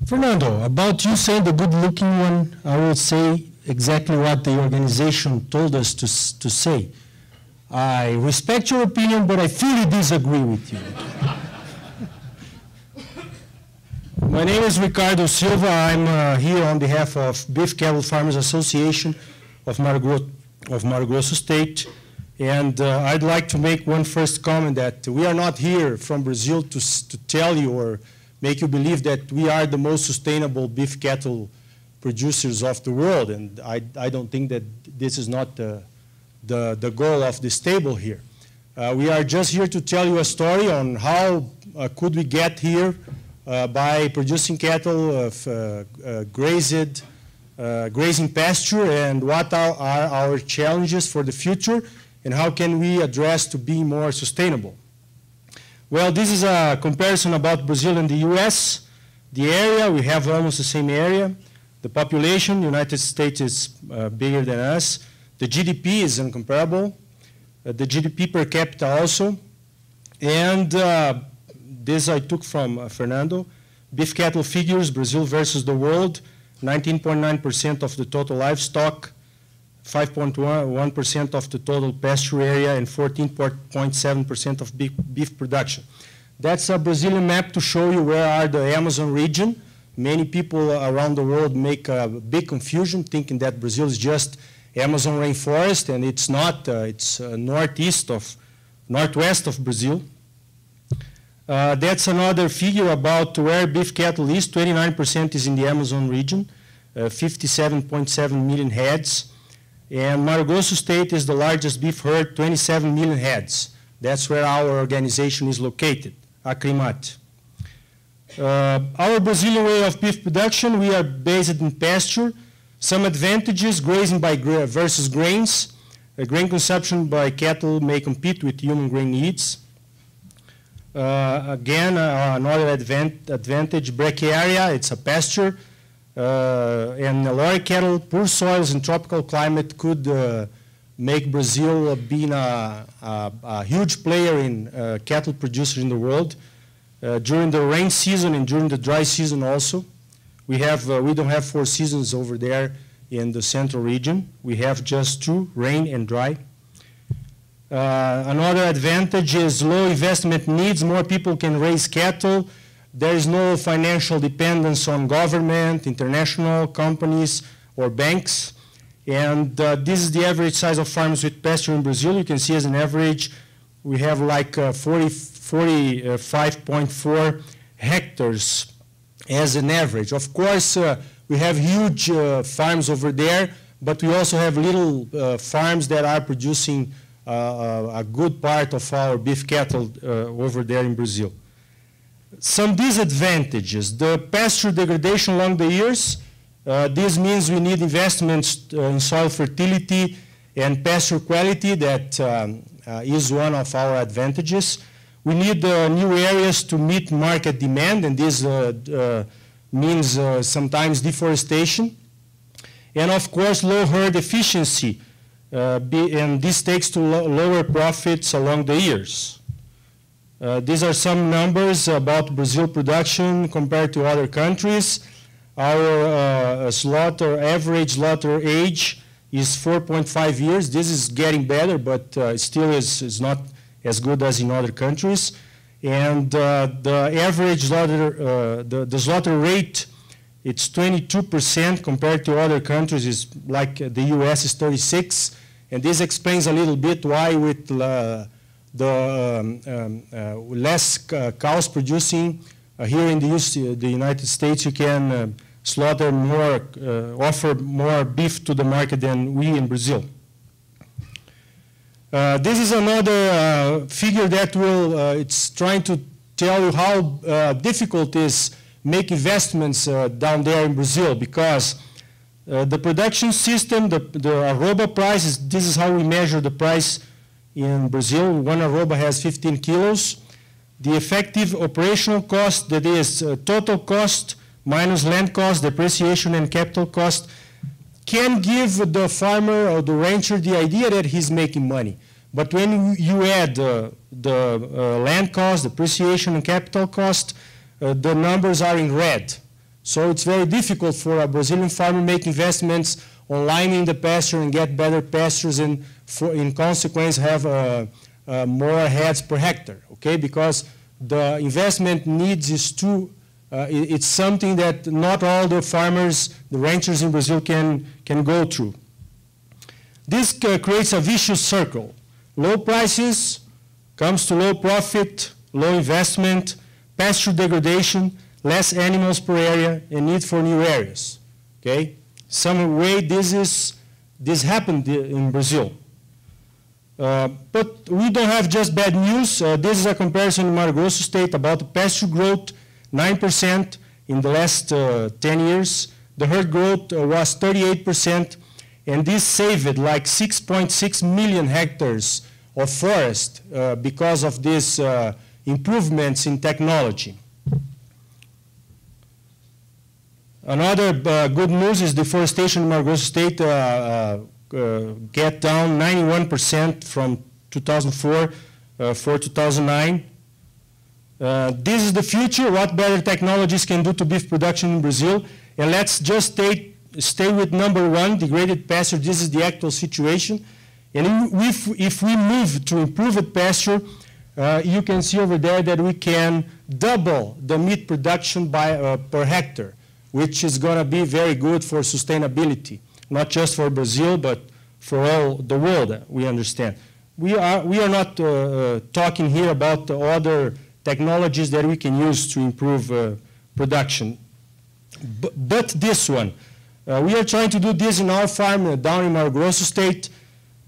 Fernando, about you saying the good-looking one, I will say exactly what the organization told us to say. I respect your opinion, but I fully disagree with you. My name is Ricardo Silva. I'm here on behalf of Beef Cattle Farmers Association of Mato Grosso State. And I'd like to make one first comment that we are not here from Brazil to tell you or make you believe that we are the most sustainable beef cattle producers of the world. And I don't think that this is not the goal of this table here. We are just here to tell you a story on how could we get here by producing cattle of grazing pasture, and what are our challenges for the future, and how can we address to be more sustainable. Well, this is a comparison about Brazil and the US. The area, we have almost the same area. The population, the United States is bigger than us. The GDP is incomparable. The GDP per capita also. And this I took from Fernando. Beef cattle figures, Brazil versus the world. 19.9% of the total livestock, 5.1% of the total pasture area, and 14.7% of beef production. That's a Brazilian map to show you where are the Amazon region. Many people around the world make a big confusion thinking that Brazil is just Amazon rainforest, and it's not. It's northwest of Brazil. That's another figure about where beef cattle is. 29% is in the Amazon region, 57.7 million heads. And Mato Grosso State is the largest beef herd, 27 million heads. That's where our organization is located, Acrimate. Our Brazilian way of beef production, we are based in pasture. Some advantages, grazing versus grains. Grain consumption by cattle may compete with human grain needs. Again, another advantage, brachiaria, it's a pasture. And lorry cattle, poor soils and tropical climate could make Brazil being a huge player in cattle producers in the world. During the rain season and during the dry season also. We don't have 4 seasons over there in the central region. We have just 2, rain and dry. Another advantage is low investment needs. More people can raise cattle. There is no financial dependence on government, international companies, or banks. And this is the average size of farms with pasture in Brazil. You can see as an average, we have like 45.4 hectares as an average. Of course, we have huge farms over there, but we also have little farms that are producing a good part of our beef cattle over there in Brazil. Some disadvantages, the pasture degradation along the years. This means we need investments in soil fertility and pasture quality. That is one of our advantages. We need new areas to meet market demand, and this means sometimes deforestation. And of course, low herd efficiency, and this takes to lower profits along the years. These are some numbers about Brazil production compared to other countries. Our average slaughter age is 4.5 years. This is getting better, but still is not as good as in other countries. And the average slaughter, the slaughter rate, it's 22% compared to other countries. Is like the US is 36, and this explains a little bit why with less cows producing here in the United States, you can slaughter more, offer more beef to the market than we in Brazil. This is another figure that will, it's trying to tell you how difficult it is make investments down there in Brazil, because the production system, the arroba price, this is how we measure the price in Brazil. One arroba has 15 kilos. The effective operational cost, that is total cost minus land cost, depreciation, and capital cost, can give the farmer or the rancher the idea that he's making money. But when you add the land cost, depreciation, and capital cost, the numbers are in red. So it's very difficult for a Brazilian farmer to make investments on lining the pasture and get better pastures and in consequence have more heads per hectare, okay? Because the investment needs is it's something that not all the farmers, the ranchers in Brazil can go through. This creates a vicious circle. Low prices comes to low profit, low investment, pasture degradation, less animals per area, and need for new areas. Okay? Some way this happened in Brazil. But we don't have just bad news. This is a comparison in Mato Grosso state about the pasture growth, 9% in the last 10 years. The herd growth was 38%, and this saved like 6.6 million hectares of forest because of these improvements in technology. Another good news is deforestation in Mato Grosso state get down 91% from 2004 for 2009. This is the future, what better technologies can do to beef production in Brazil. And let's just stay with number one, degraded pasture. This is the actual situation. And if we move to improved pasture, you can see over there that we can double the meat production by, per hectare, which is going to be very good for sustainability, not just for Brazil, but for all the world, we understand. We are not talking here about other technologies that we can use to improve production. But this one, we are trying to do this in our farm down in Mato Grosso state.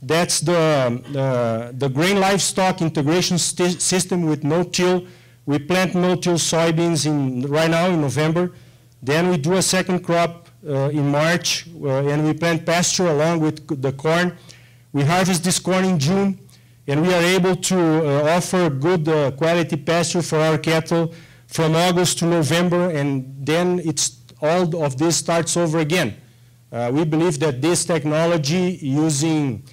That's the grain livestock integration system with no-till. We plant no-till soybeans right now in November. Then we do a second crop in March, and we plant pasture along with the corn. We harvest this corn in June, and we are able to offer good quality pasture for our cattle from August to November, and then all of this starts over again. We believe that this technology using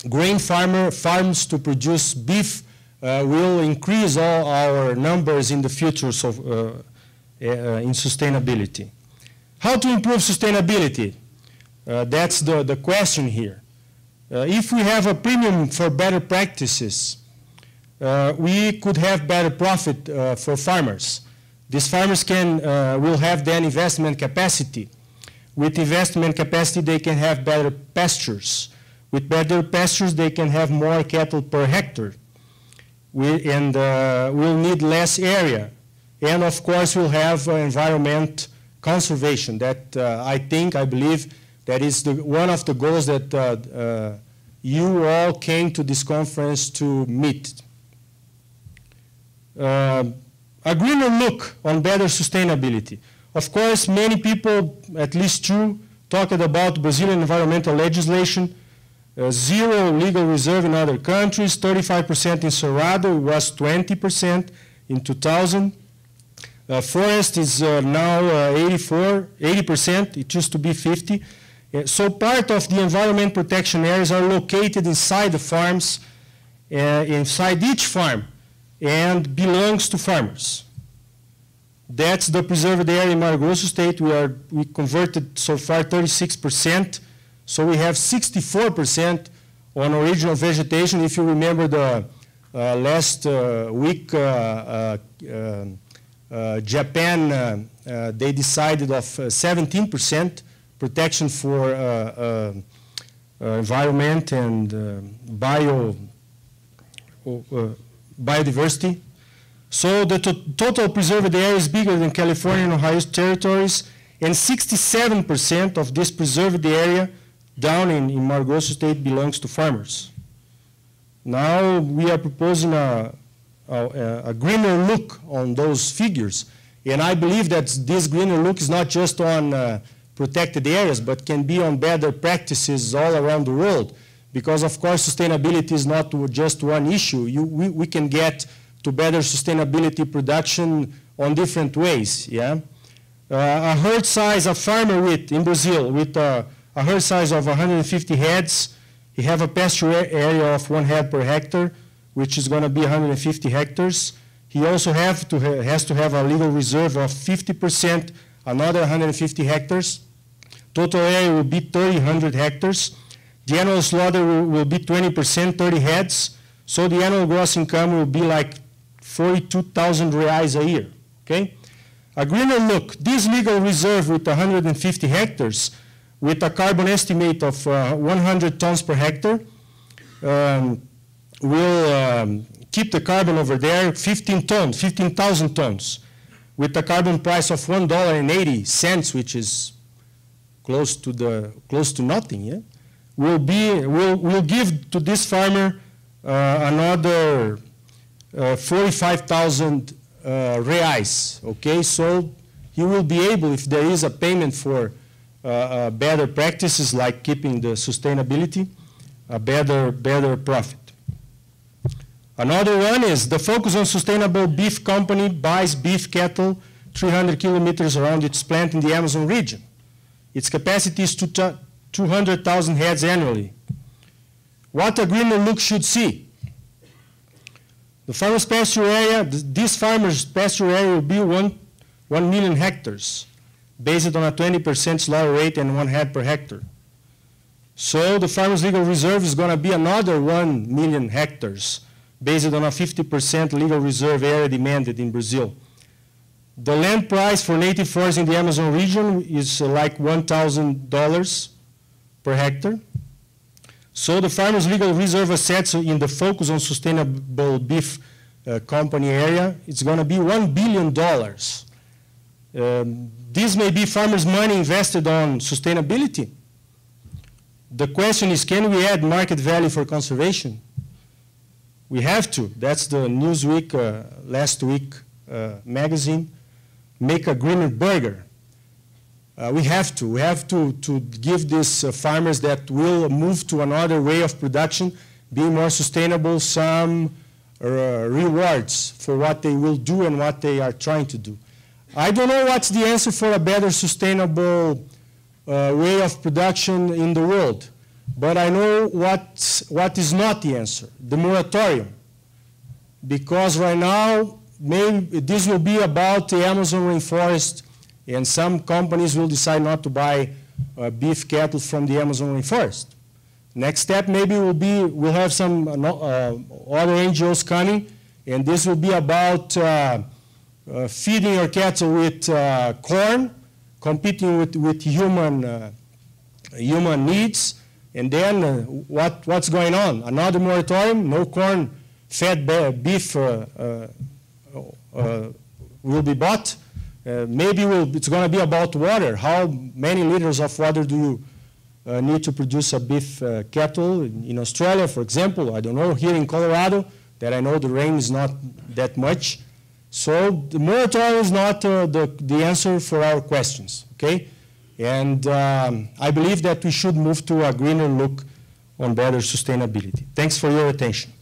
grain farms to produce beef will increase all our numbers in the future in sustainability. How to improve sustainability? That's the question here. If we have a premium for better practices, we could have better profit for farmers. These farmers will have then investment capacity. With investment capacity, they can have better pastures. With better pastures, they can have more cattle per hectare. We'll need less area. And of course, we'll have environment conservation. That I believe, that is one of the goals that you all came to this conference to meet. A greener look on better sustainability. Of course, many people, at least two, talked about Brazilian environmental legislation, zero legal reserve in other countries, 35% in Cerrado, it was 20% in 2000. Forest is now 80%, it used to be 50%. So part of the environment protection areas are located inside the farms, inside each farm, and belongs to farmers. That's the preserved area in Mato Grosso state. We converted so far 36%, so we have 64% on original vegetation. If you remember the last week, Japan, they decided of 17% protection for environment and biodiversity. So the total preserved area is bigger than California and Ohio territories, and 67% of this preserved area down in Mato Grosso state belongs to farmers. Now we are proposing a greener look on those figures, and I believe that this greener look is not just on protected areas, but can be on better practices all around the world, because of course sustainability is not just one issue. We can get to better sustainability production on different ways. Yeah, a herd size, a farmer in Brazil with a herd size of 150 heads, he have a pasture area of 1 head per hectare, which is going to be 150 hectares. he also has to have a legal reserve of 50%, another 150 hectares. Total area will be 3,000 hectares. The annual slaughter will be 20%, 30 heads. So the annual gross income will be like 42,000 reais a year, okay? A greener look, this legal reserve with 150 hectares, with a carbon estimate of 100 tons per hectare, will keep the carbon over there 15,000 tons, with a carbon price of $1.80, which is close to nothing. Yeah, will give to this farmer another 45,000 reais. Okay, so he will be able, if there is a payment for better practices like keeping the sustainability, a better profit. Another one is the focus on sustainable beef company buys beef cattle 300 kilometers around its plant in the Amazon region. Its capacity is 200,000 heads annually. What a greener look should see. The farmer's pasture area, this farmer's pasture area will be 1 million hectares, based on a 20% slaughter rate and 1 head per hectare. So the farmer's legal reserve is going to be another 1 million hectares, based on a 50% legal reserve area demanded in Brazil. The land price for native forests in the Amazon region is like $1,000 per hectare. So the farmer's legal reserve assets in the focus on sustainable beef company area, it's going to be $1 billion. This may be farmers' money invested on sustainability. The question is, can we add market value for conservation? We have to. That's the Newsweek last week magazine. Make a greener burger. We have to. We have to give these farmers that will move to another way of production, being more sustainable, some rewards for what they will do and what they are trying to do. I don't know what's the answer for a better sustainable way of production in the world. But I know what is not the answer, the moratorium. Because right now, maybe this will be about the Amazon rainforest, and some companies will decide not to buy beef cattle from the Amazon rainforest. Next step maybe will be, we'll have some other NGOs coming, and this will be about feeding your cattle with corn, competing with human needs. And then what's going on? Another moratorium, no corn-fed beef will be bought. Maybe it's going to be about water. How many liters of water do you need to produce a beef cattle? In Australia, for example, I don't know. Here in Colorado, that I know the rain is not that much. So the moratorium is not the answer for our questions, okay? And I believe that we should move to a greener look on better sustainability. Thanks for your attention.